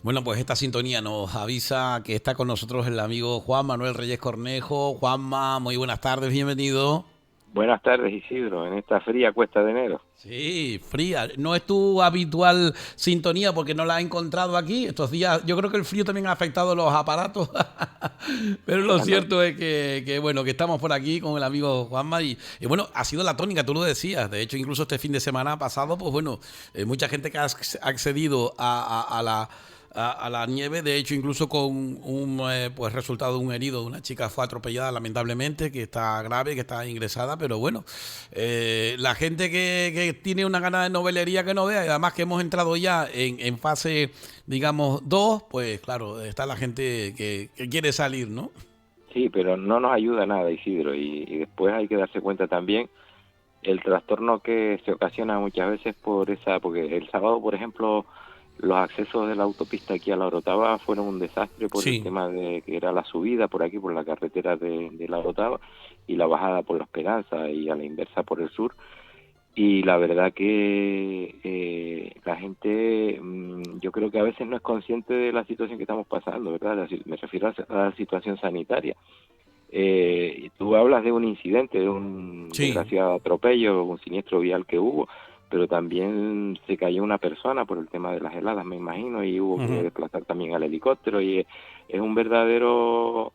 Bueno, pues esta sintonía nos avisa que está con nosotros el amigo Juan Manuel Reyes Cornejo. Juanma, muy buenas tardes, bienvenido. Buenas tardes, Isidro, en esta fría cuesta de enero. Sí, fría. No es tu habitual sintonía porque no la he encontrado aquí. Estos días, yo creo que el frío también ha afectado los aparatos. Pero lo No, cierto es bueno, que estamos por aquí con el amigo Juanma y bueno, ha sido la tónica, tú lo decías. De hecho, incluso este fin de semana pasado, pues bueno, mucha gente que ha accedido a la nieve, de hecho incluso con un pues resultado de un herido, una chica fue atropellada lamentablemente, que está grave, que está ingresada, pero bueno, la gente que tiene una gana de novelería que no vea, y además que hemos entrado ya en fase, digamos, 2 pues claro, está la gente que quiere salir, ¿no? sí, pero no nos ayuda nada, Isidro, y después hay que darse cuenta también el trastorno que se ocasiona muchas veces porque el sábado, por ejemplo, los accesos de la autopista aquí a la Orotava fueron un desastre por el Sí. tema de que era la subida por aquí, por la carretera de la Orotava, y la bajada por la Esperanza y a la inversa por el sur. Y la verdad que la gente, yo creo que a veces no es consciente de la situación que estamos pasando, ¿verdad? Me refiero a la situación sanitaria. Tú hablas de un incidente, de un Sí. desgraciado atropello, un siniestro vial que hubo, pero también se cayó una persona por el tema de las heladas, me imagino, y hubo que Ujú. desplazar también al helicóptero, y es un verdadero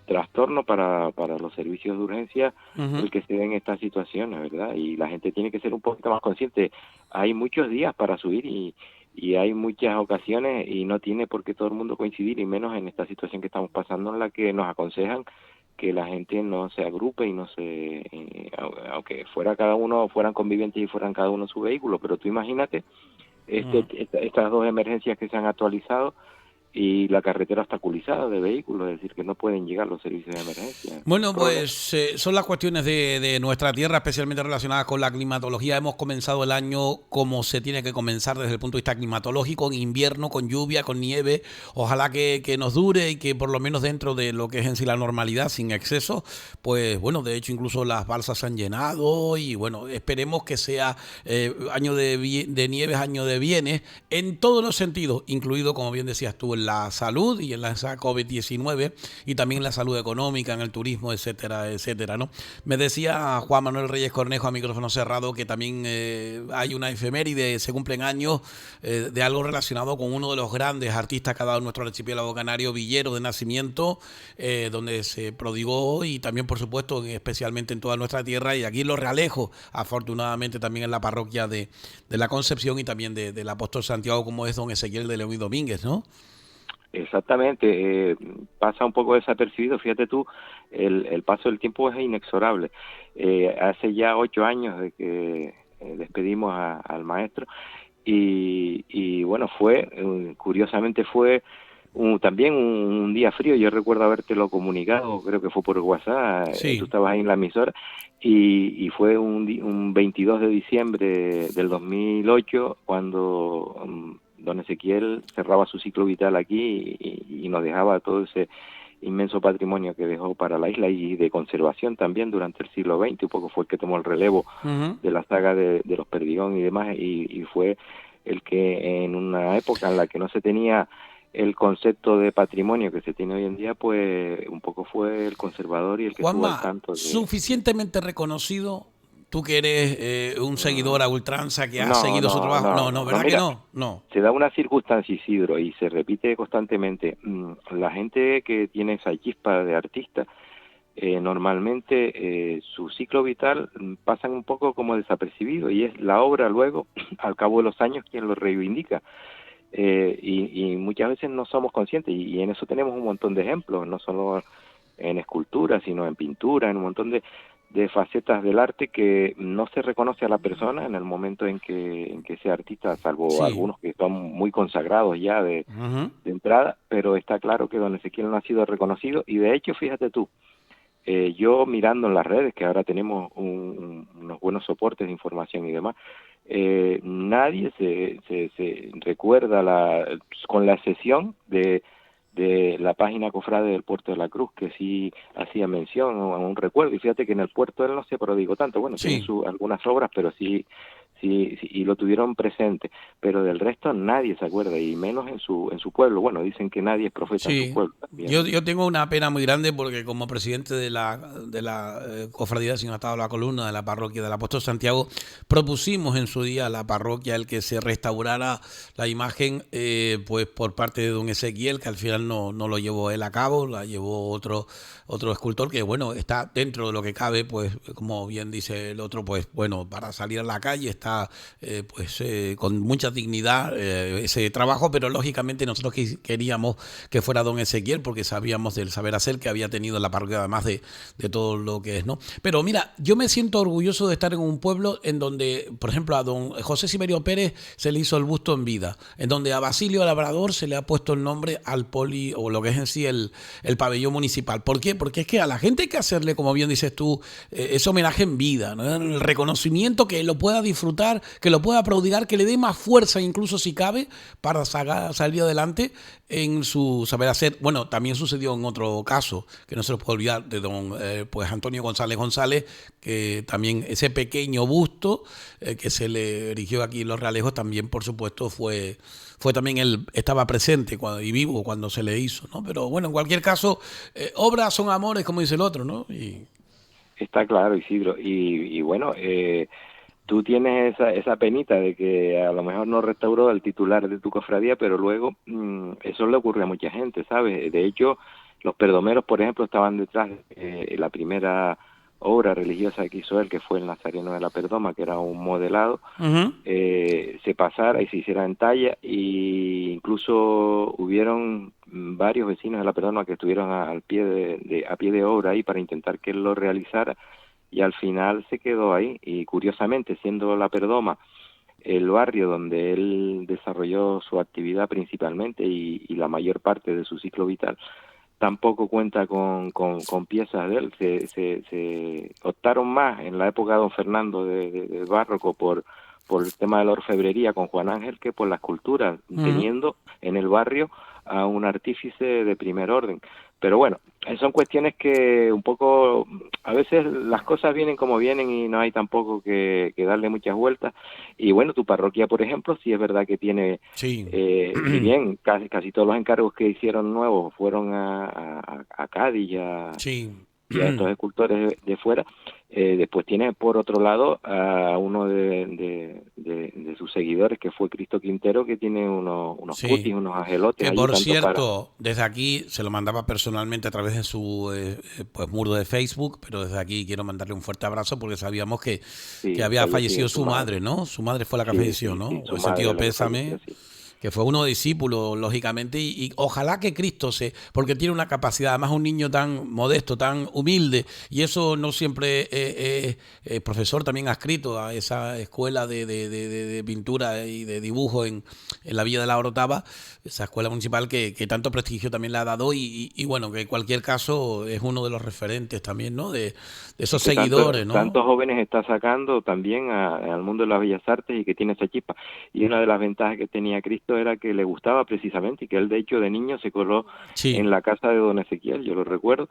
trastorno para los servicios de urgencia Ujú. el que se den estas situaciones, ¿verdad? Y la gente tiene que ser un poquito más consciente. Hay muchos días para subir y hay muchas ocasiones y no tiene por qué todo el mundo coincidir, y menos en esta situación que estamos pasando en la que nos aconsejan que la gente no se agrupe y no aunque fueran convivientes y fueran cada uno en su vehículo, pero tú imagínate Ujú. estas dos emergencias que se han actualizado y la carretera obstaculizada de vehículos, es decir, que no pueden llegar los servicios de emergencia. Es un Bueno, problema. pues son las cuestiones de nuestra tierra, especialmente relacionadas con la climatología. Hemos comenzado el año como se tiene que comenzar desde el punto de vista climatológico, en invierno, con lluvia, con nieve. Ojalá que nos dure y que por lo menos dentro de lo que es en sí la normalidad, sin exceso, pues bueno, de hecho incluso las balsas se han llenado y bueno, esperemos que sea año de nieves, año de bienes, en todos los sentidos, incluido, como bien decías tú, en la salud y en la COVID-19 y también en la salud económica, en el turismo, etcétera, etcétera, ¿no? Me decía Juan Manuel Reyes Cornejo a micrófono cerrado que también hay una efeméride, se cumplen años de algo relacionado con uno de los grandes artistas que ha dado nuestro archipiélago canario, Villero de nacimiento, donde se prodigó y también, por supuesto, especialmente en toda nuestra tierra y aquí en Los Realejos, afortunadamente también en la parroquia de la Concepción y también del apóstol Santiago, como es don Ezequiel de León y Domínguez, ¿no? Exactamente, pasa un poco desapercibido. Fíjate tú, el paso del tiempo es inexorable. Hace ya 8 años de que despedimos al maestro y bueno, curiosamente fue también un día frío. Yo recuerdo habértelo comunicado, creo que fue por WhatsApp, tú Sí. estabas ahí en la emisora, y fue un 22 de diciembre del 2008 cuando don Ezequiel cerraba su ciclo vital aquí y nos dejaba todo ese inmenso patrimonio que dejó para la isla y de conservación también durante el siglo XX. Un poco fue el que tomó el relevo Ujú. de la saga de los Perdigón y demás, y fue el que en una época en la que no se tenía el concepto de patrimonio que se tiene hoy en día, pues un poco fue el conservador y el que estuvo al Juanma, tanto de. suficientemente reconocido, tú que eres un seguidor a ultranza, que has No, seguido su no, trabajo. no, No, no, no, no, ¿verdad que mira, no? No. se da una circunstancia, Isidro, y se repite constantemente. La gente que tiene esa chispa de artista, normalmente su ciclo vital pasan un poco como desapercibido, y es la obra luego, al cabo de los años, quien lo reivindica. Y muchas veces no somos conscientes, y en eso tenemos un montón de ejemplos, no solo en escultura, sino en pintura, en un montón de facetas del arte que no se reconoce a la persona en el momento en que sea artista, salvo Sí. algunos que son muy consagrados ya Ujú. de entrada, pero está claro que don Ezequiel no ha sido reconocido. Y de hecho, fíjate tú, yo mirando en las redes, que ahora tenemos unos buenos soportes de información y demás, nadie se recuerda, con la excepción de la página Cofrade del Puerto de la Cruz, que sí hacía mención a un recuerdo. Y fíjate que en el puerto él no se prodigó tanto. Bueno, tiene Sí. algunas obras, pero sí sí, y lo tuvieron presente, pero del resto nadie se acuerda, y menos en su pueblo. Bueno, dicen que nadie es profeta en su Sí, pueblo también, ¿no? yo tengo una pena muy grande porque como presidente de la Cofradía del Señor Atado a la Columna de la parroquia del Apóstol Santiago, propusimos en su día a la parroquia el que se restaurara la imagen pues por parte de don Ezequiel, que al final no lo llevó él a cabo, la llevó otro escultor que bueno, está dentro de lo que cabe, pues como bien dice el otro, pues bueno, para salir a la calle está con mucha dignidad ese trabajo, pero lógicamente nosotros queríamos que fuera don Ezequiel, porque sabíamos del saber hacer que había tenido en la parroquia, además de todo lo que es, ¿no? Pero mira, yo me siento orgulloso de estar en un pueblo en donde, por ejemplo, a don José Simerio Pérez se le hizo el busto en vida, en donde a Basilio Labrador se le ha puesto el nombre al poli, o lo que es en sí el pabellón municipal. ¿Por qué? Porque es que a la gente hay que hacerle, como bien dices tú, ese homenaje en vida, ¿no? El reconocimiento, que lo pueda disfrutar, que lo pueda prodigar, que le dé más fuerza, incluso si cabe, para salir adelante en su saber hacer. Bueno, también sucedió en otro caso, que no se lo puede olvidar, de don pues Antonio González González, que también ese pequeño busto que se le erigió aquí en Los Realejos, también por supuesto fue también él, estaba presente y vivo cuando se le hizo, ¿no? Pero bueno, en cualquier caso, obras son amores, como dice el otro, ¿no? Está claro, Isidro, y bueno, tú tienes esa penita de que a lo mejor no restauró al titular de tu cofradía, pero luego eso le ocurre a mucha gente, ¿sabes? De hecho, los perdomeros, por ejemplo, estaban detrás de la primera obra religiosa que hizo él, que fue el Nazareno de la Perdoma, que era un modelado, Uh-huh. se pasara y se hiciera en talla, y incluso hubieron varios vecinos de la Perdoma que estuvieron a pie de obra ahí para intentar que él lo realizara, y al final se quedó ahí. Y curiosamente, siendo la Perdoma el barrio donde él desarrolló su actividad principalmente y la mayor parte de su ciclo vital, tampoco cuenta con piezas de él. Se optaron más en la época de don Fernando del Barroco por el tema de la orfebrería con Juan Ángel que por la escultura, Uh-huh. teniendo en el barrio a un artífice de primer orden. Pero bueno, son cuestiones que un poco, a veces las cosas vienen como vienen y no hay tampoco que darle muchas vueltas. Y bueno, tu parroquia, por ejemplo, sí es verdad que tiene, Sí. si bien casi todos los encargos que hicieron nuevos fueron a Cádiz Sí. y a estos escultores de fuera, después tiene por otro lado a uno de sus seguidores, que fue Cristo Quintero, que tiene unos Sí. cutis, unos agelotes Que allí, por tanto para... cierto, desde aquí se lo mandaba personalmente a través de su pues muro de Facebook, pero desde aquí quiero mandarle un fuerte abrazo porque sabíamos que Sí, había fallecido fallecido su su madre. madre, ¿no? Su madre fue la que Sí, falleció, sí, ¿no? sí, O su el madre sentido es la que falleció, pésame, sí. que fue uno discípulo, lógicamente, y ojalá que Cristo porque tiene una capacidad, además un niño tan modesto, tan humilde, y eso no siempre profesor también adscrito a esa escuela de pintura y de dibujo en la Villa de la Orotava, esa escuela municipal que tanto prestigio también le ha dado, y bueno, que en cualquier caso es uno de los referentes también, ¿no? De Y esos que seguidores, ¿no? tantos jóvenes está sacando también al mundo de las bellas artes, y que tiene esa chispa. Y una de las ventajas que tenía Cristo era que le gustaba precisamente, y que él de hecho de niño se coló Sí. en la casa de don Ezequiel, yo lo recuerdo,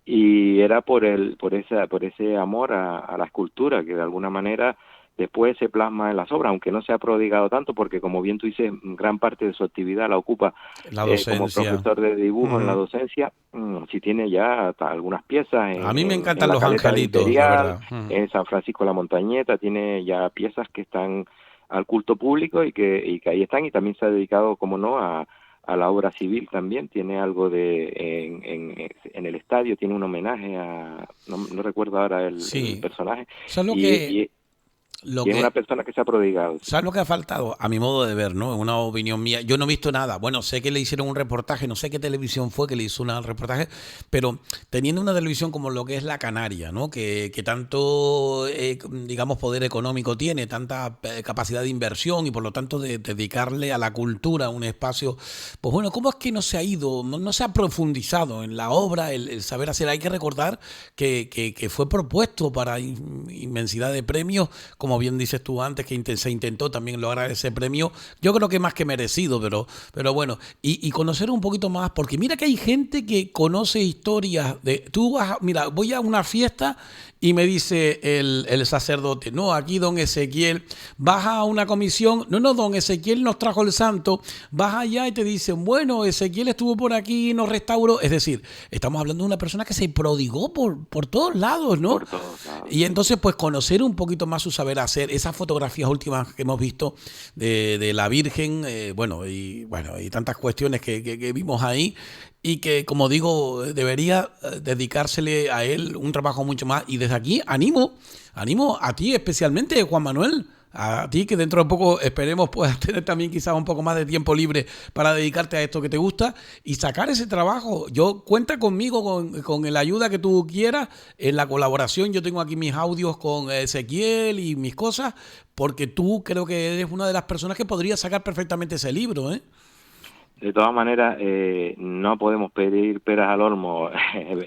y era por ese amor a la escultura, que de alguna manera después se plasma en las obras, aunque no se ha prodigado tanto, porque como bien tú dices, gran parte de su actividad la ocupa La como docencia. profesor de dibujo en la Ujú. docencia. Sí tiene ya algunas piezas A mí me en encantan la los Caleta del angelitos, la Imperial, verdad. Ujú. en San Francisco de la Montañeta, tiene ya piezas que están al culto público, y que ahí están, y también se ha dedicado, como no, a la obra civil también. Tiene algo en el estadio, tiene un homenaje no recuerdo ahora el Sí. personaje, ¿Sabes lo y, que, y, lo y es una que, persona que se ha prodigado, sí. ¿Sabes lo que ha faltado? A mi modo de ver, ¿no? Una opinión mía. Yo no he visto nada. Bueno, sé que le hicieron un reportaje, no sé qué televisión fue que le hizo un reportaje, pero teniendo una televisión como lo que es la Canaria, ¿no? Que tanto, digamos, poder económico tiene, tanta capacidad de inversión y por lo tanto de dedicarle a la cultura un espacio, pues bueno, ¿cómo es que no se ha ido, no se ha profundizado en la obra, el saber hacer? Hay que recordar que fue propuesto para inmensidad de premios, como bien dices tú antes, que se intentó también lograr ese premio, yo creo que más que merecido, pero bueno, y conocer un poquito más, porque mira que hay gente que conoce historias de, tú vas, mira, voy a una fiesta y me dice el sacerdote, no, aquí don Ezequiel, vas a una comisión, no, don Ezequiel nos trajo el santo, vas allá y te dicen, bueno, Ezequiel estuvo por aquí y nos restauró. Es decir, estamos hablando de una persona que se prodigó por todos lados, ¿no? Por todos lados, Y sí. entonces, pues conocer un poquito más su saber hacer, esas fotografías últimas que hemos visto de la Virgen, y tantas cuestiones que vimos ahí, y que, como digo, debería dedicársele a él un trabajo mucho más. Y desde aquí animo a ti especialmente, Juan Manuel, a ti que dentro de poco esperemos puedas tener también quizás un poco más de tiempo libre para dedicarte a esto que te gusta y sacar ese trabajo. Yo cuenta conmigo con la ayuda que tú quieras en la colaboración. Yo tengo aquí mis audios con Ezequiel y mis cosas, porque tú creo que eres una de las personas que podría sacar perfectamente ese libro, ¿eh? De todas maneras, no podemos pedir peras al olmo,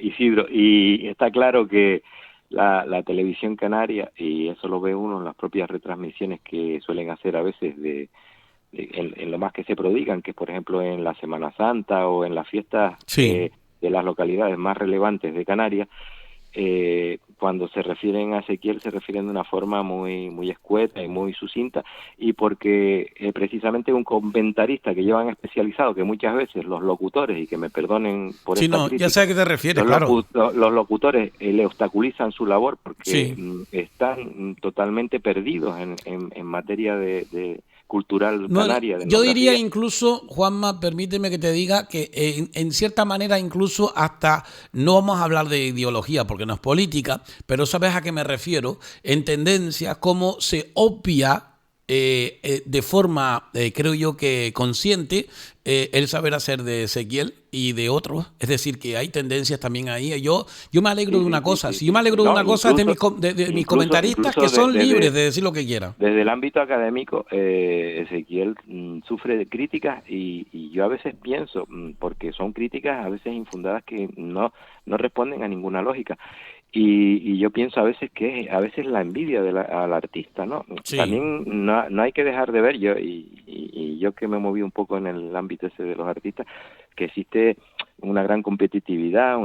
Isidro, y está claro que la televisión canaria, y eso lo ve uno en las propias retransmisiones que suelen hacer a veces en lo más que se prodigan, que es por ejemplo en la Semana Santa o en las fiestas Sí. de las localidades más relevantes de Canarias, cuando se refieren a Ezequiel se refieren de una forma muy escueta y muy sucinta, y porque precisamente un comentarista que llevan especializado, que muchas veces los locutores, y que me perdonen por Sí, esta no, ya sé crítica, a qué te refieres, claro. los locutores le obstaculizan su labor porque Sí. están totalmente perdidos en materia de cultural No, canaria, de yo diría etnografía. incluso, Juanma, permíteme que te diga que en cierta manera incluso hasta no vamos a hablar de ideología porque no es política, pero sabes a qué me refiero, en tendencias cómo se obvia de forma, creo yo que consciente, el saber hacer de Ezequiel y de otros. Es decir, que hay tendencias también ahí. Yo me alegro Sí, de sí, una sí, cosa. sí, Si yo me sí, sí. alegro de No, una cosa es de incluso, de mis incluso, comentaristas que incluso son libres desde de decir lo que quieran. desde el ámbito académico, Ezequiel sufre de críticas y yo a veces pienso, porque son críticas a veces infundadas que no responden a ninguna lógica. Y yo pienso a veces que a veces la envidia al artista, ¿no? Sí. También no hay que dejar de ver, y yo que me moví un poco en el ámbito ese de los artistas, que existe una gran competitividad,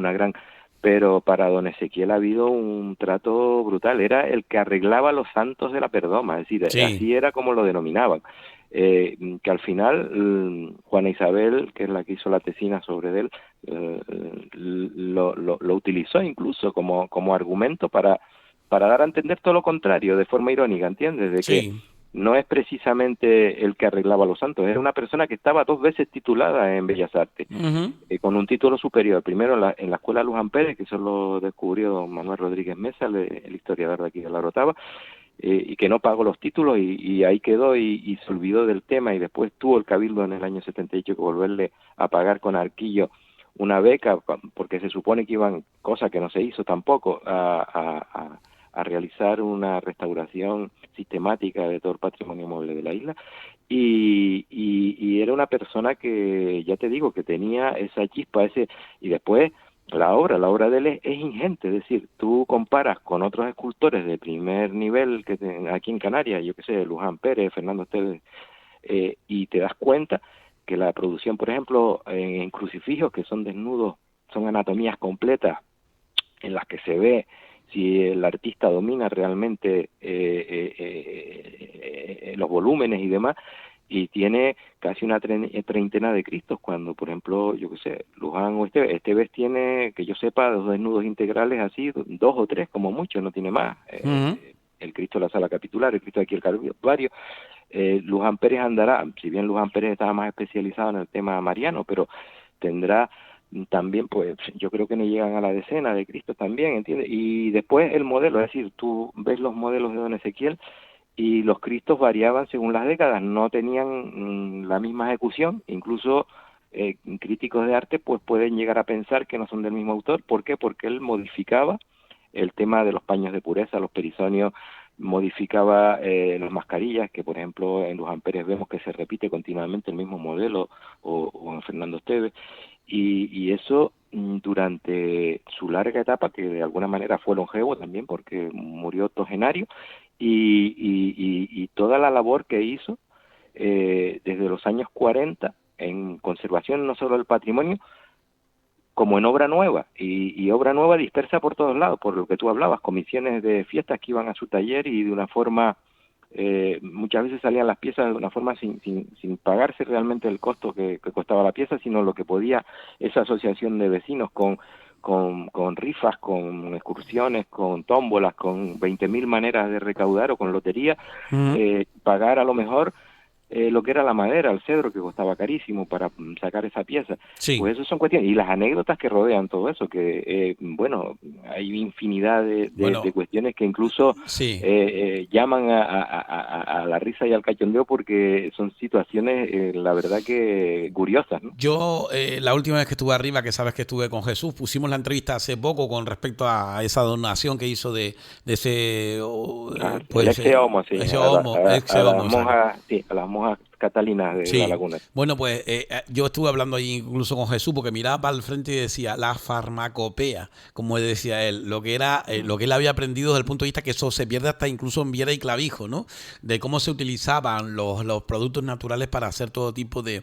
pero para don Ezequiel ha habido un trato brutal. Era el que arreglaba los santos de la perdoma, es decir, Sí. así era como lo denominaban. Que al final Juana Isabel, que es la que hizo la tesina sobre él, lo utilizó incluso como argumento para dar a entender todo lo contrario, de forma irónica, ¿entiendes? De que Sí. no es precisamente el que arreglaba los santos, era una persona que estaba 2 veces titulada en Bellas Artes, Ujú. con un título superior, primero en la Escuela Luján Pérez, que eso lo descubrió don Manuel Rodríguez Mesa, el historiador de aquí de La Orotava, y que no pagó los títulos y ahí quedó y se olvidó del tema, y después tuvo el Cabildo en el año 78 que volverle a pagar con arquillo una beca, porque se supone que iban, cosa que no se hizo tampoco, a realizar una restauración sistemática de todo el patrimonio mueble de la isla, y era una persona que, ya te digo, que tenía esa chispa, y después la obra de él es ingente, es decir, tú comparas con otros escultores de primer nivel aquí en Canarias, yo qué sé, Luján Pérez, Fernando Esteves, y te das cuenta que la producción, por ejemplo, en crucifijos, que son desnudos, son anatomías completas, en las que se ve si el artista domina realmente los volúmenes y demás, y tiene casi una treintena de Cristos, cuando, por ejemplo, yo qué sé, Luján o Esteves tiene, que yo sepa, 2 desnudos integrales así, 2 o 3 como mucho, no tiene más. Ujú. El Cristo de la Sala Capitular, el Cristo de aquí el Calvario. Luján Pérez andará, si bien Luján Pérez estaba más especializado en el tema mariano, pero tendrá también, pues yo creo que no llegan a la decena de Cristo también, ¿entiendes? Y después el modelo, es decir, tú ves los modelos de don Ezequiel y los Cristos variaban según las décadas, no tenían la misma ejecución, incluso críticos de arte pues pueden llegar a pensar que no son del mismo autor. ¿Por qué? Porque él modificaba el tema de los paños de pureza, los perisonios, modificaba las mascarillas, que por ejemplo en Luján Pérez vemos que se repite continuamente el mismo modelo, o en Fernando Esteves, y eso durante su larga etapa, que de alguna manera fue longevo también porque murió octogenario, y toda la labor que hizo desde los años 40 en conservación no solo del patrimonio, como en obra nueva, y obra nueva dispersa por todos lados, por lo que tú hablabas, comisiones de fiestas que iban a su taller y de una forma, muchas veces salían las piezas de una forma sin pagarse realmente el costo que costaba la pieza, sino lo que podía esa asociación de vecinos con rifas, con excursiones, con tómbolas, con 20.000 maneras de recaudar o con lotería, pagar a lo mejor lo que era la madera, el cedro, que costaba carísimo para sacar esa pieza. Sí. Pues eso son cuestiones, y las anécdotas que rodean todo eso, que, bueno, hay infinidad Bueno, de cuestiones que incluso sí. llaman a la risa y al cachondeo, porque son situaciones, la verdad que curiosas, ¿no? Yo, la última vez que estuve arriba, que sabes que estuve con Jesús, pusimos la entrevista hace poco con respecto a esa donación que hizo de ese, El pues, ex-homo, sí, ese homo, ex a las homo, exacto. monjas, sí, a las monjas catalinas de la Sí, laguna. bueno, pues yo estuve hablando ahí incluso con Jesús porque miraba para el frente y decía la farmacopea, como decía él, lo que era, lo que él había aprendido desde el punto de vista que eso se pierde hasta incluso en Viera y Clavijo, ¿no? De cómo se utilizaban los productos naturales para hacer todo tipo de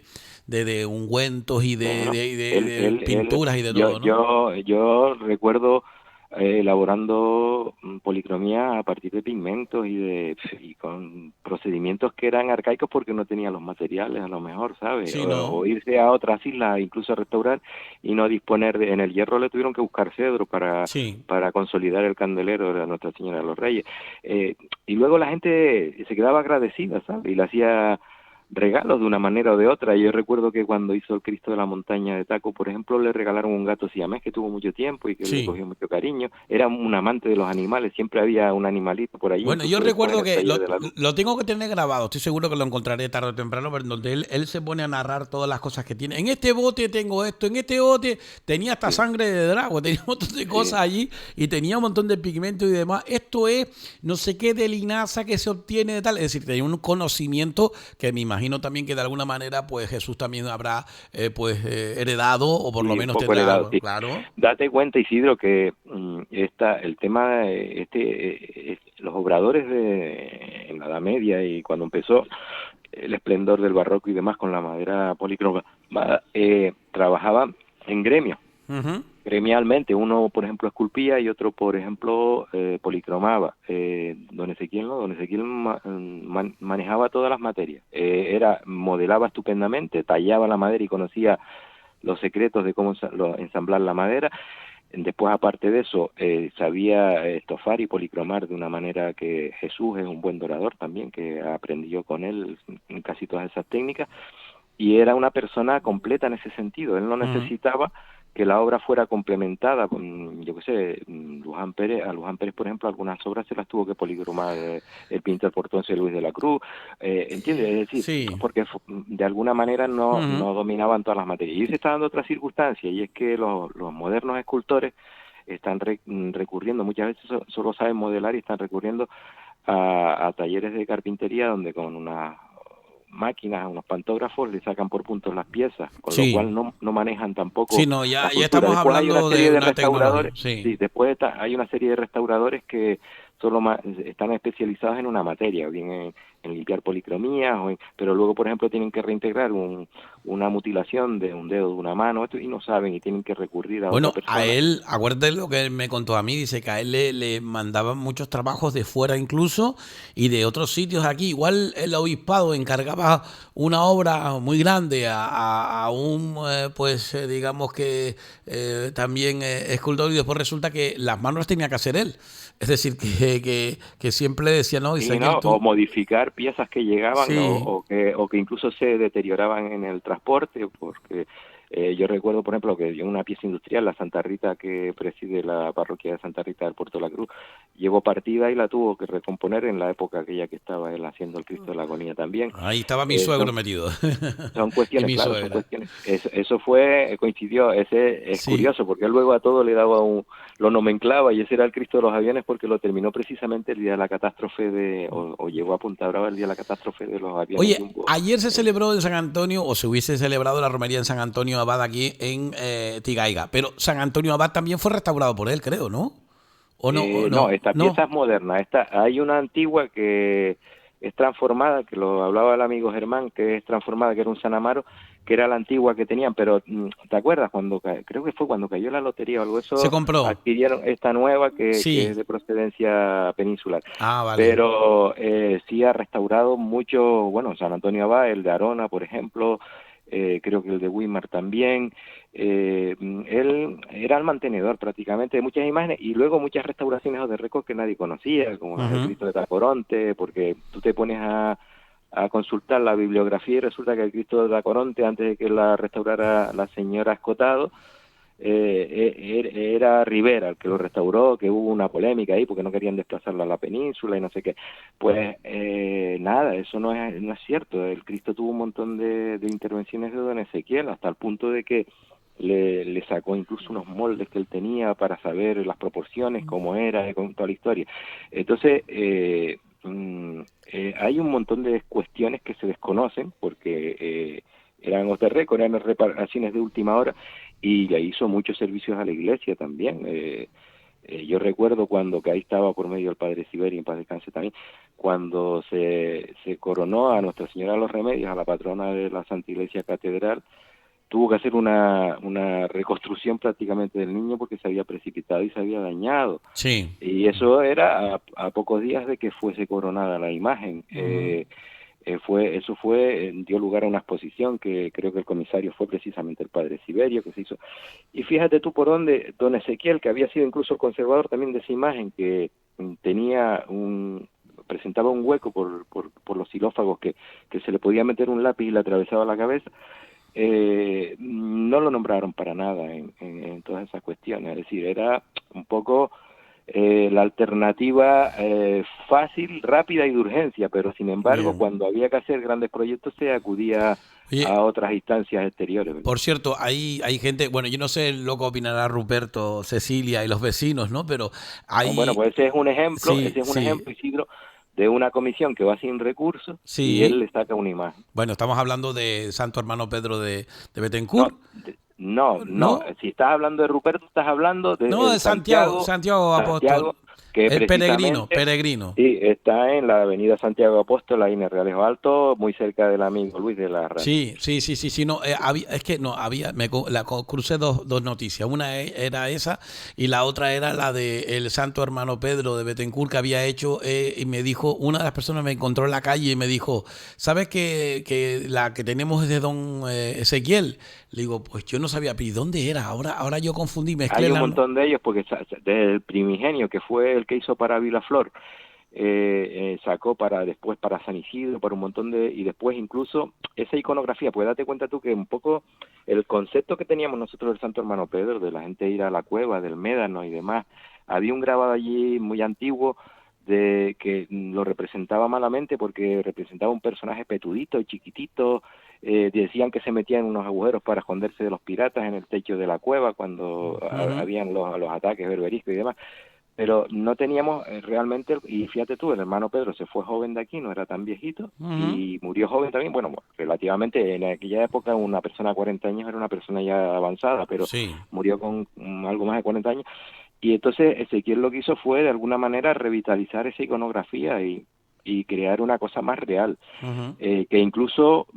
ungüentos y Bueno, de pinturas y de todo, ¿no? yo recuerdo elaborando policromía a partir de pigmentos y con procedimientos que eran arcaicos porque no tenía los materiales, a lo mejor, ¿sabes? Sí, ¿no? O irse a otras islas, incluso a restaurar, y no disponer de... En el Hierro le tuvieron que buscar cedro Sí. para consolidar el candelero de Nuestra Señora de los Reyes. Y luego la gente se quedaba agradecida, ¿sabes? Y le hacía regalos de una manera o de otra. Yo recuerdo que cuando hizo el Cristo de la Montaña de Taco, por ejemplo, le regalaron un gato siamés que tuvo mucho tiempo y que le Sí. cogió mucho cariño. Era un amante de los animales, siempre había un animalito por allí, Bueno, yo incluso después en recuerdo el que taller de la luz. lo tengo que tener grabado, estoy seguro que lo encontraré tarde o temprano, pero donde él se pone a narrar todas las cosas que tiene. En este bote tengo esto, en este bote tenía hasta Sí, sangre de drago, tenía un montón de cosas sí. allí y tenía un montón de pigmentos y demás. Esto es no sé qué de linaza que se obtiene de tal. Es decir, tenía un conocimiento que me imagino también que de alguna manera pues Jesús también habrá heredado o por lo Sí, un menos poco tendrá heredado, algo, sí. claro. Date cuenta, Isidro, que el tema, los obradores en la Edad Media y cuando empezó el esplendor del barroco y demás con la madera polícroma, trabajaban en gremios, Ujú. gremialmente. Uno, por ejemplo, esculpía y otro, por ejemplo, policromaba. Don Ezequiel no, don Ezequiel manejaba todas las materias. Modelaba estupendamente, tallaba la madera y conocía los secretos de cómo ensamblar la madera. Después, aparte de eso, sabía estofar y policromar de una manera que Jesús es un buen dorador también, que aprendió con él casi todas esas técnicas, y era una persona completa en ese sentido. Él no Ujú. necesitaba que la obra fuera complementada con, yo qué sé, Luján Pérez. A Luján Pérez, por ejemplo, algunas obras se las tuvo que policromar el pintor Portonce Luis de la Cruz, ¿entiendes? Es decir, Sí. porque de alguna manera Ujú. no dominaban todas las materias. Y se está dando otra circunstancia, y es que los modernos escultores están recurriendo, muchas veces solo saben modelar y están recurriendo a talleres de carpintería donde con una máquinas, unos pantógrafos, le sacan por puntos las piezas, con lo Sí. cual no manejan Sí, tampoco no, la ya cultura. estamos Después hay una hablando serie de de una tecnología, restauradores, sí. sí, hay una serie de restauradores que están especializados en una materia, o bien en limpiar policromías, pero luego, por ejemplo, tienen que reintegrar una mutilación de un dedo de una mano, y no saben, y tienen que recurrir a otra Bueno, a persona. él, acuérdate lo que él me contó a mí, dice que a él le mandaban muchos trabajos de fuera incluso y de otros sitios aquí. Igual el obispado encargaba una obra muy grande a un, pues digamos que también escultor y después resulta que las manos las tenía que hacer él. Es decir, que siempre decía, no, Sí, Isaquiel, ¿no? O tú, modificar piezas que llegaban, sí, o que incluso se deterioraban en el transporte, porque yo recuerdo, por ejemplo, que en una pieza industrial, la Santa Rita, que preside la parroquia de Santa Rita del Puerto de la Cruz, llevó partida y la tuvo que recomponer en la época aquella que estaba él haciendo el Cristo de la Agonía también. ahí estaba mi Eh, suegro son, metido. son Y cuestiones, mi claro, son suegra. cuestiones. Eso fue, coincidió, ese es Sí. curioso, porque él luego a todo le daba lo nomenclaba, y ese era el Cristo de los aviones porque lo terminó precisamente el día de la catástrofe o llegó a Punta Brava el día de la catástrofe de los aviones Oye, Jumbo. ayer se celebró en San Antonio, o se hubiese celebrado la romería en San Antonio Abad aquí en Tigaiga, pero San Antonio Abad también fue restaurado por él, creo, ¿no? ¿O no? ¿O No, no? esta pieza ¿No? es moderna. Hay una antigua que es transformada, que lo hablaba el amigo Germán, que es transformada, que era un San Amaro, que era la antigua que tenían, pero ¿te acuerdas cuando creo que fue cuando cayó la lotería o algo de Se eso, compró. adquirieron esta nueva que es Sí. de procedencia peninsular? Ah, vale. Pero sí ha restaurado mucho, bueno, San Antonio Abad, el de Arona, por ejemplo, creo que el de Weimar también. Él era el mantenedor prácticamente de muchas imágenes y luego muchas restauraciones de récords que nadie conocía, como las del Ujú. Cristo de Tacoronte, porque tú te pones a consultar la bibliografía y resulta que el Cristo de Tacoronte, antes de que la restaurara la señora Escotado, era Rivera el que lo restauró, que hubo una polémica ahí porque no querían desplazarlo a la península y no sé qué. Pues nada, eso no es cierto. El Cristo tuvo un montón de intervenciones de don Ezequiel, hasta el punto de que le sacó incluso unos moldes que él tenía para saber las proporciones, cómo era, con toda la historia. Entonces, hay un montón de cuestiones que se desconocen porque eran off the record, eran reparaciones de última hora, y le hizo muchos servicios a la iglesia también. Yo recuerdo cuando, que ahí estaba por medio el padre Siberio, en paz descanse también, cuando se coronó a Nuestra Señora de los Remedios, a la patrona de la Santa Iglesia Catedral, tuvo que hacer una reconstrucción prácticamente del niño porque se había precipitado y se había dañado. Sí. Y eso era a pocos días de que fuese coronada la imagen. Ujú. Dio lugar a una exposición que creo que el comisario fue precisamente el padre Siberio, que se hizo. Y fíjate tú por dónde don Ezequiel, que había sido incluso el conservador también de esa imagen, que presentaba un hueco por los xilófagos que se le podía meter un lápiz y le atravesaba la cabeza, no lo nombraron para nada en todas esas cuestiones. Es decir, era un poco la alternativa fácil, rápida y de urgencia, pero sin embargo, Bien. cuando había que hacer grandes proyectos se acudía Oye, a otras instancias exteriores, ¿verdad? por cierto, hay gente, bueno, yo no sé lo que opinará Ruperto, Cecilia y los vecinos, ¿no? Pero Bueno, hay, pues sí, ese es un sí, ejemplo, Isidro, de una comisión que va sin recursos y él sí. le saca una imagen. Bueno, estamos hablando de Santo Hermano Pedro de No, Betancourt, no, ¿no? si estás hablando de Ruperto, estás hablando de No, el de Santiago, Santiago, Santiago Santiago, Apóstol, que el peregrino, precisamente peregrino. sí, está en la avenida Santiago Apóstol, ahí en el Realejo Alto, muy cerca del amigo Luis de la Radio. Sí, sí, sí, sí, sí, no, es que no, había, crucé dos noticias, una era esa y la otra era la de el Santo Hermano Pedro de Betancourt que había hecho y me dijo, una de las personas me encontró en la calle y me dijo, ¿sabes que la que tenemos es de don Ezequiel? Le digo, pues yo no sabía, pero ¿y dónde era? Ahora yo confundí, mezclé Hay un la... montón de ellos, porque desde el primigenio, que fue el que hizo para Vilaflor, sacó después para San Isidro, para un montón y después incluso esa iconografía, pues date cuenta tú que un poco el concepto que teníamos nosotros del Santo Hermano Pedro, de la gente ir a la cueva, del Médano y demás, había un grabado allí muy antiguo de que lo representaba malamente porque representaba un personaje petudito y chiquitito. Decían que se metía en unos agujeros para esconderse de los piratas en el techo de la cueva cuando Ujú. habían los ataques berberiscos y demás, pero no teníamos realmente, y fíjate tú, el hermano Pedro se fue joven de aquí, no era tan viejito, Ujú. y murió joven también, bueno, relativamente en aquella época una persona de 40 años era una persona ya avanzada, pero Sí. murió con algo más de 40 años, y entonces Ezequiel lo que hizo fue de alguna manera revitalizar esa iconografía y crear una cosa más real, Ujú. que incluso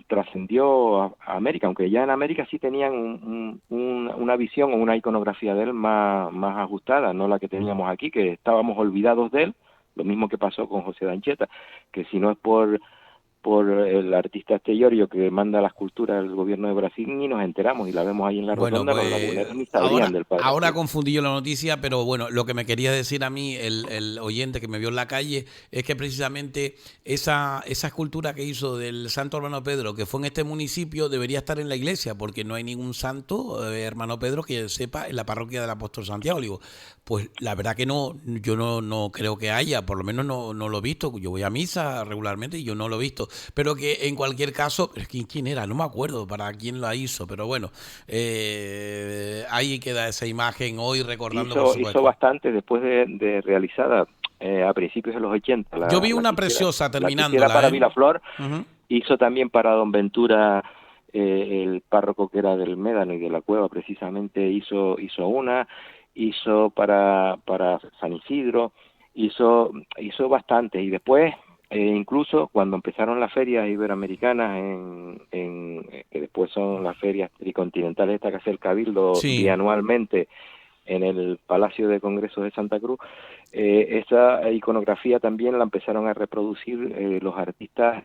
trascendió a América, aunque ya en América sí tenían una visión o una iconografía de él más ajustada, no la que teníamos aquí, que estábamos olvidados de él, lo mismo que pasó con José D'Anchieta, que si no es por el artista Estellorio que manda la escultura del gobierno de Brasil, ni nos enteramos y la vemos ahí en la Bueno, rotonda, los pues laguneros ni sabrían del padre ahora Estello. confundí yo la noticia, pero bueno, lo que me quería decir a mí, el oyente que me vio en la calle, es que precisamente esa escultura que hizo del Santo Hermano Pedro, que fue en este municipio, debería estar en la iglesia, porque no hay ningún santo, Hermano Pedro, que sepa en la parroquia del Apóstol Santiago. Le digo, pues la verdad que no, yo no creo que haya, por lo menos no lo he visto. Yo voy a misa regularmente y yo no lo he visto. Pero que en cualquier caso, ¿quién era? No me acuerdo para quién la hizo, pero bueno, ahí queda esa imagen hoy recordando, por Hizo supuesto. bastante después de realizada a principios de los 80, Yo vi la una que hiciera, preciosa la que hiciera terminándola, para ¿eh? Vilaflor. Ujú. Hizo también para Don Ventura, el párroco que era del Médano y de la Cueva, precisamente hizo una, hizo para San Isidro, hizo bastante. Y después Incluso cuando empezaron las ferias iberoamericanas, que después son las ferias tricontinentales, esta que hace el Cabildo Sí. bianualmente en el Palacio de Congresos de Santa Cruz, esa iconografía también la empezaron a reproducir los artistas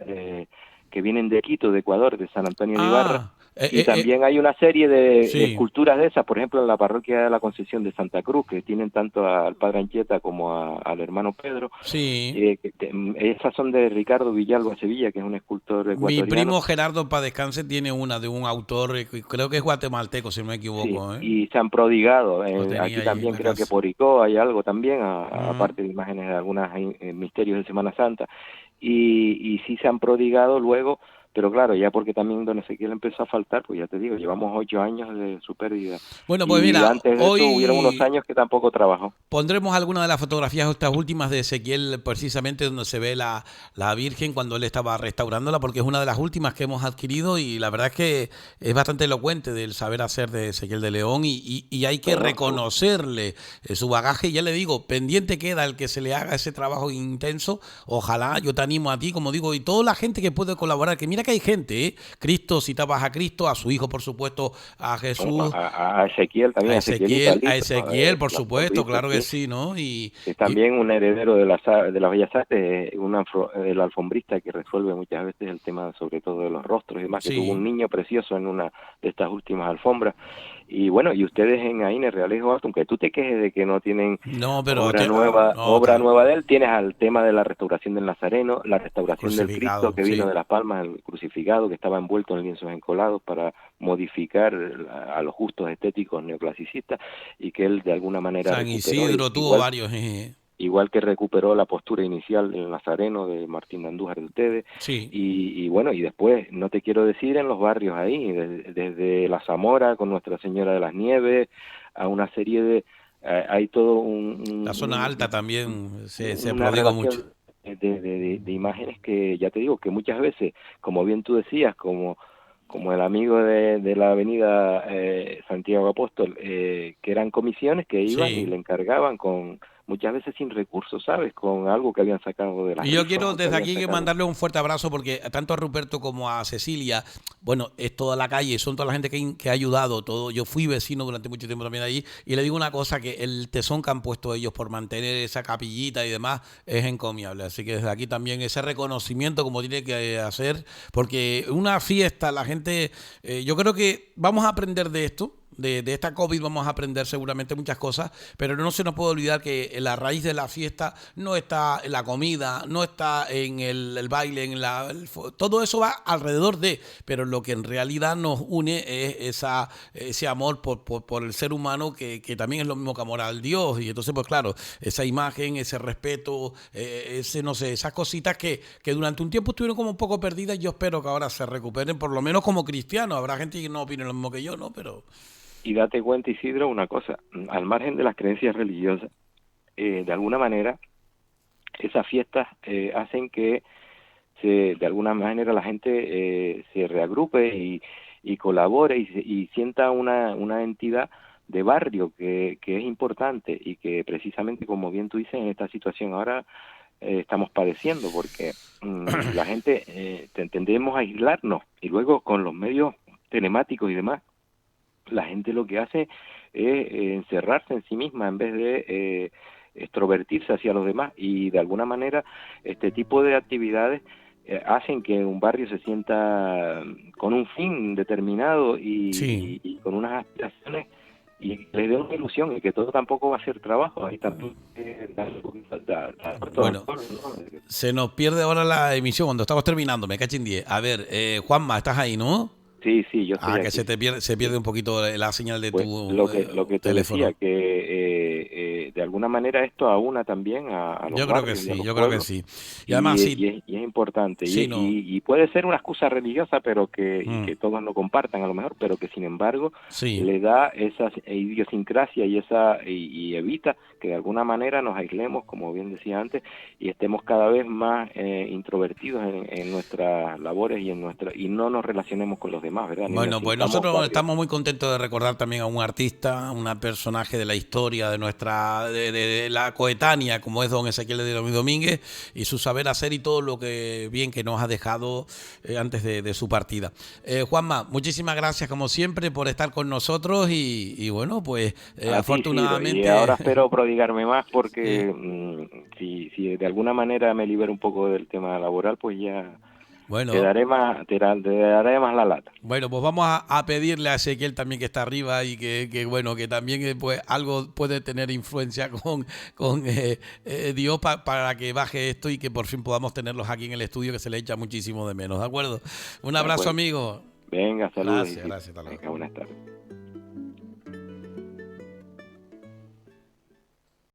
que vienen de Quito, de Ecuador, de San Antonio de Ibarra, Ah, y también hay una serie de sí, esculturas de esas, por ejemplo, en la parroquia de la Concepción de Santa Cruz, que tienen tanto al padre Anchieta como al hermano Pedro. sí. Esas son de Ricardo Villalba Sevilla, que es un escultor Mi ecuatoriano. primo Gerardo para descanse tiene una de un autor, creo que es guatemalteco, si no me Sí, equivoco, ¿eh? y se han prodigado. Lo tenía Aquí ahí en también la creo que casa. por Icó hay algo también, Mm. aparte de imágenes de algunos misterios de Semana Santa. Y sí se han prodigado luego, pero claro, ya porque también don Ezequiel empezó a faltar, pues ya te digo, llevamos 8 años de su pérdida. Bueno, pues Y mira, antes de eso hubieron unos hoy años que tampoco trabajó. pondremos algunas de las fotografías estas últimas de Ezequiel, precisamente donde se ve la Virgen cuando él estaba restaurándola, porque es una de las últimas que hemos adquirido y la verdad es que es bastante elocuente del saber hacer de Ezequiel de León y hay que Bueno, reconocerle su bagaje. Y ya le digo, pendiente queda el que se le haga ese trabajo intenso. Ojalá, yo te animo a ti, como digo, y toda la gente que puede colaborar, que mira que hay gente, ¿eh? Cristo, citabas a Cristo, a su hijo, por supuesto, a Jesús. a Ezequiel también, a Ezequielito, A Alito, Ezequiel, por la supuesto, sonrisa, claro que sí. sí, ¿no? Es también un heredero de las bellas artes, el alfombrista que resuelve muchas veces el tema sobre todo de los rostros y demás, que tuvo Sí. un niño precioso en una de estas últimas alfombras. Y bueno, y ustedes en Aine Realejo, aunque tú te quejes de que no tienen No, pero no, obra nueva de él, tienes al tema de la restauración del Nazareno, la restauración del Cristo crucificado, que vino sí. de Las Palmas, el crucificado que estaba envuelto en lienzos encolados para modificar a los justos estéticos neoclasicistas, y que él de alguna manera San recuperó, Isidro tuvo igual varios. igual que recuperó la postura inicial del Nazareno de Martín de Andújar de ustedes, Sí. y bueno, y después, no te quiero decir en los barrios ahí, desde La Zamora con Nuestra Señora de las Nieves, a una serie de, hay todo La zona alta también se una prodigó mucho. relación de imágenes que, ya te digo, que muchas veces, como bien tú decías, como el amigo de la avenida Santiago Apóstol, que eran comisiones que iban y Sí. le encargaban con muchas veces sin recursos, ¿sabes? Con algo que habían sacado de las Y yo rifas quiero o que desde habían aquí sacado. mandarle un fuerte abrazo porque tanto a Ruperto como a Cecilia, bueno, es toda la calle, son toda la gente que ha ayudado, todo. Yo fui vecino durante mucho tiempo también allí y le digo una cosa, que el tesón que han puesto ellos por mantener esa capillita y demás es encomiable. Así que desde aquí también ese reconocimiento como tiene que hacer, porque una fiesta, la gente, yo creo que vamos a aprender de esto. De esta COVID vamos a aprender seguramente muchas cosas, pero no se nos puede olvidar que la raíz de la fiesta no está en la comida, no está en el baile, todo eso va alrededor de, pero lo que en realidad nos une es ese amor por el ser humano que también es lo mismo que amor al Dios. Y entonces, pues claro, esa imagen, ese respeto, no sé, esas cositas que durante un tiempo estuvieron como un poco perdidas, yo espero que ahora se recuperen, por lo menos como cristianos. Habrá gente que no opine lo mismo que yo, ¿no? Pero Y date cuenta, Isidro, una cosa, al margen de las creencias religiosas, de alguna manera, esas fiestas hacen que de alguna manera la gente se reagrupe y colabore y sienta una entidad de barrio que es importante y que precisamente, como bien tú dices, en esta situación ahora estamos padeciendo, porque la gente tendemos a aislarnos y luego con los medios telemáticos y demás, la gente lo que hace es encerrarse en sí misma en vez de extrovertirse hacia los demás, y de alguna manera este tipo de actividades hacen que un barrio se sienta con un fin determinado sí. y con unas aspiraciones, y le dé una ilusión y que todo tampoco va a ser trabajo. Ahí también darle un poquito al Bueno, pueblo, ¿no? se nos pierde ahora la emisión cuando estamos terminando, me cacho en 10. A ver, Juanma, ¿estás ahí, no? Sí, sí, yo estoy Ah, que aquí. se pierde un poquito la señal de Pues tu lo que te decía, teléfono. que de alguna manera esto aúna también a los Yo creo que barrios y a sí, los yo creo que pueblos, sí. Y además, sí, y es importante, sí, no. y puede ser una excusa religiosa, pero y Mm, que todos no compartan a lo mejor, pero que sin embargo sí. le da esa idiosincrasia y evita que de alguna manera nos aislemos, como bien decía antes, y estemos cada vez más introvertidos en nuestras labores y no nos relacionemos con los demás, ¿verdad? Ni nos Bueno, pues sintamos nosotros barrios. estamos muy contentos de recordar también a un artista, un personaje de la historia de la coetánea, como es don Ezequiel de Domínguez, y su saber hacer y todo lo que bien que nos ha dejado antes de su partida. Juanma, muchísimas gracias como siempre por estar con nosotros y bueno, pues afortunadamente... Y ahora espero prodigarme más porque si de alguna manera me libero un poco del tema laboral, pues ya... Bueno, te daré más la lata. Bueno, pues vamos a pedirle a Ezequiel también que está arriba y que bueno, que también pues algo puede tener influencia con Dios para que baje esto y que por fin podamos tenerlos aquí en el estudio, que se le echa muchísimo de menos, ¿de acuerdo? Un abrazo, amigo. Venga, saludos. Gracias, hasta luego. Venga, buenas tardes.